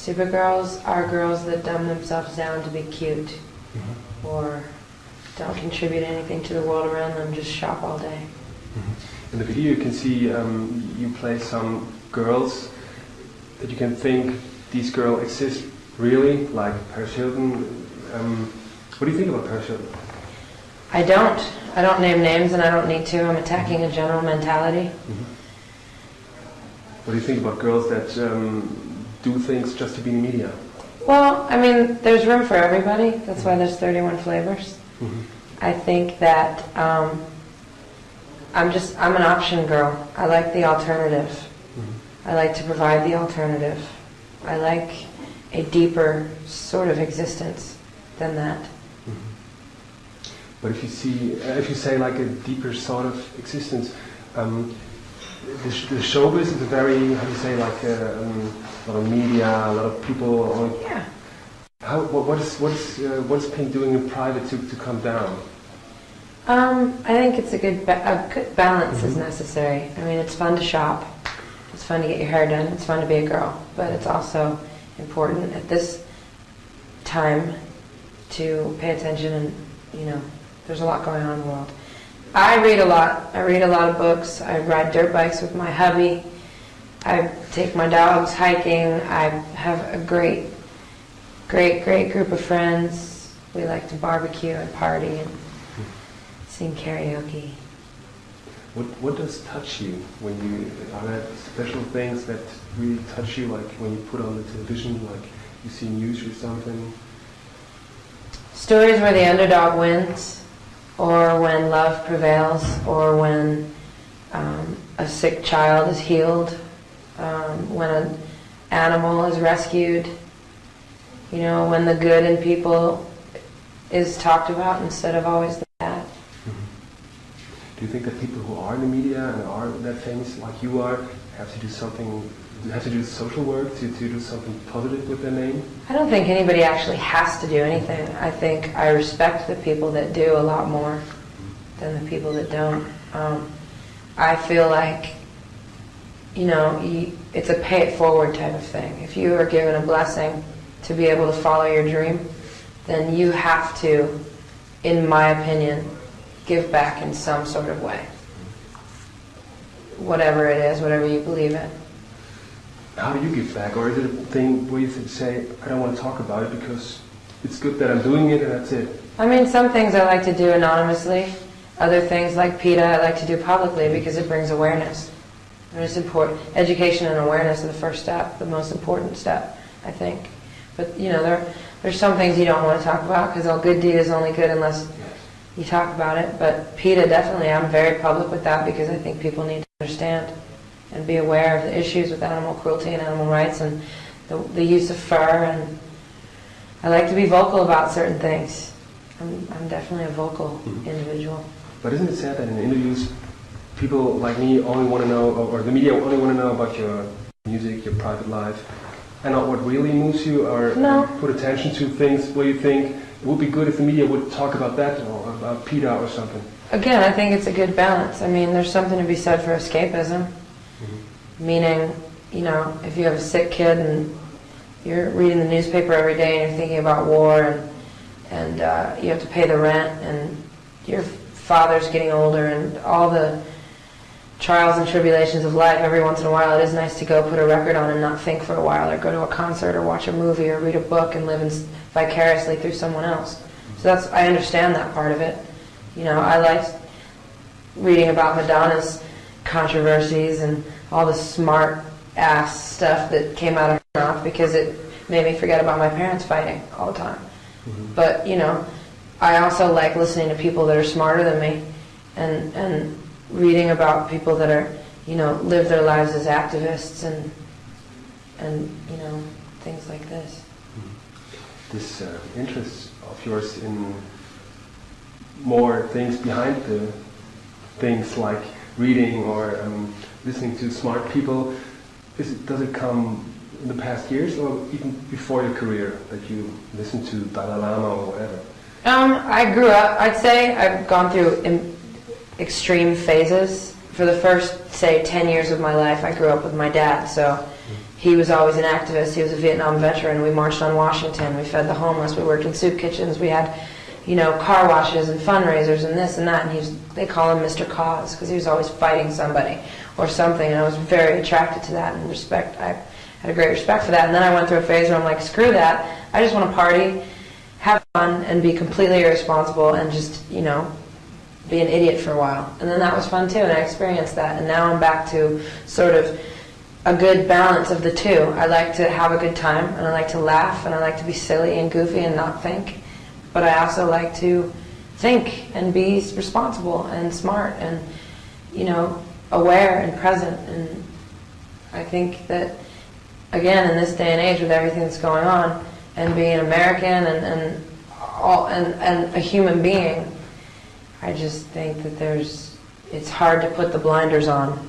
Supergirls are girls that dumb themselves down to be cute, or don't contribute anything to the world around them, just shop all day. In the video you can see you play some girls that you can think these girls exist really, like Paris Hilton. What do you think about Paris Hilton? I don't name names, and I don't need to. I'm attacking a general mentality. What do you think about girls that do things just to be in the media? Well, I mean, there's room for everybody. That's why there's 31 flavors. I think that I'm an option girl. I like the alternative. I like to provide the alternative. I like a deeper sort of existence than that. But if you say like a deeper sort of existence, the showbiz is a very, how do you say, like a lot of media, a lot of people. Yeah. What is Pink doing in private to come down? I think it's a good balance is necessary. I mean, it's fun to shop. It's fun to get your hair done. It's fun to be a girl. But it's also important at this time to pay attention, and, you know, there's a lot going on in the world. I read a lot. I read a lot of books. I ride dirt bikes with my hubby. I take my dogs hiking. I have a great group of friends. We like to barbecue and party and sing karaoke. What does touch you when you, are there special things that really touch you, like when you put on the television, like you see news or something? Stories where the underdog wins, or when love prevails, or when a sick child is healed, when an animal is rescued, you know, when the good in people is talked about instead of always the bad. Do you think that people who are in the media and are that famous like you are have to do something, have to do social work to do something positive with their name? I don't think anybody actually has to do anything. I think I respect the people that do a lot more than the people that don't. I feel like, you know, it's a pay it forward type of thing. If you are given a blessing to be able to follow your dream, then you have to, in my opinion, give back in some sort of way. Whatever it is, whatever you believe in. How do you give back? Or is it a thing where you say, I don't want to talk about it because it's good that I'm doing it and that's it? I mean, some things I like to do anonymously. Other things like PETA I like to do publicly because it brings awareness. And it's important. Education and awareness are the first step, the most important step, I think. But, you know, there's some things you don't want to talk about because all good deed is only good unless you talk about it. But PETA, definitely, I'm very public with that because I think people need to understand and be aware of the issues with animal cruelty and animal rights and the use of fur. And I like to be vocal about certain things. I'm definitely a vocal individual. But isn't it sad that in interviews, people like me only want to know, or the media only want to know about your music, your private life, and not what really moves you, or put attention to things where you think it would be good if the media would talk about that, or about PETA or something? Again, I think it's a good balance. I mean, there's something to be said for escapism. Meaning, you know, if you have a sick kid and you're reading the newspaper every day and you're thinking about war and you have to pay the rent and your father's getting older and all the trials and tribulations of life, every once in a while it is nice to go put a record on and not think for a while, or go to a concert or watch a movie or read a book and live vicariously through someone else. So I understand that part of it. You know, I liked reading about Madonna's controversies and all the smart ass stuff that came out of her mouth because it made me forget about my parents fighting all the time. But, you know, I also like listening to people that are smarter than me and reading about people that are, you know, live their lives as activists and you know, things like this. This interest of yours in more things behind the things like reading or listening to smart people, does it come in the past years or even before your career that you listened to Dalai Lama or whatever? I grew up, I'd say I've gone through extreme phases. For the first, say, 10 years of my life, I grew up with my dad, so he was always an activist. He was a Vietnam veteran. We marched on Washington. We fed the homeless. We worked in soup kitchens. We had, car washes and fundraisers and this and that. And they call him Mr. Cause because he was always fighting somebody or something. And I was very attracted to that and respect. I had a great respect for that. And then I went through a phase where I'm like, screw that. I just want to party, have fun, and be completely irresponsible and just, be an idiot for a while. And then that was fun too, and I experienced that. And now I'm back to sort of a good balance of the two. I like to have a good time, and I like to laugh, and I like to be silly and goofy and not think. But I also like to think and be responsible and smart and, aware and present. And I think that, again, in this day and age with everything that's going on, and being American and a human being, I just think that it's hard to put the blinders on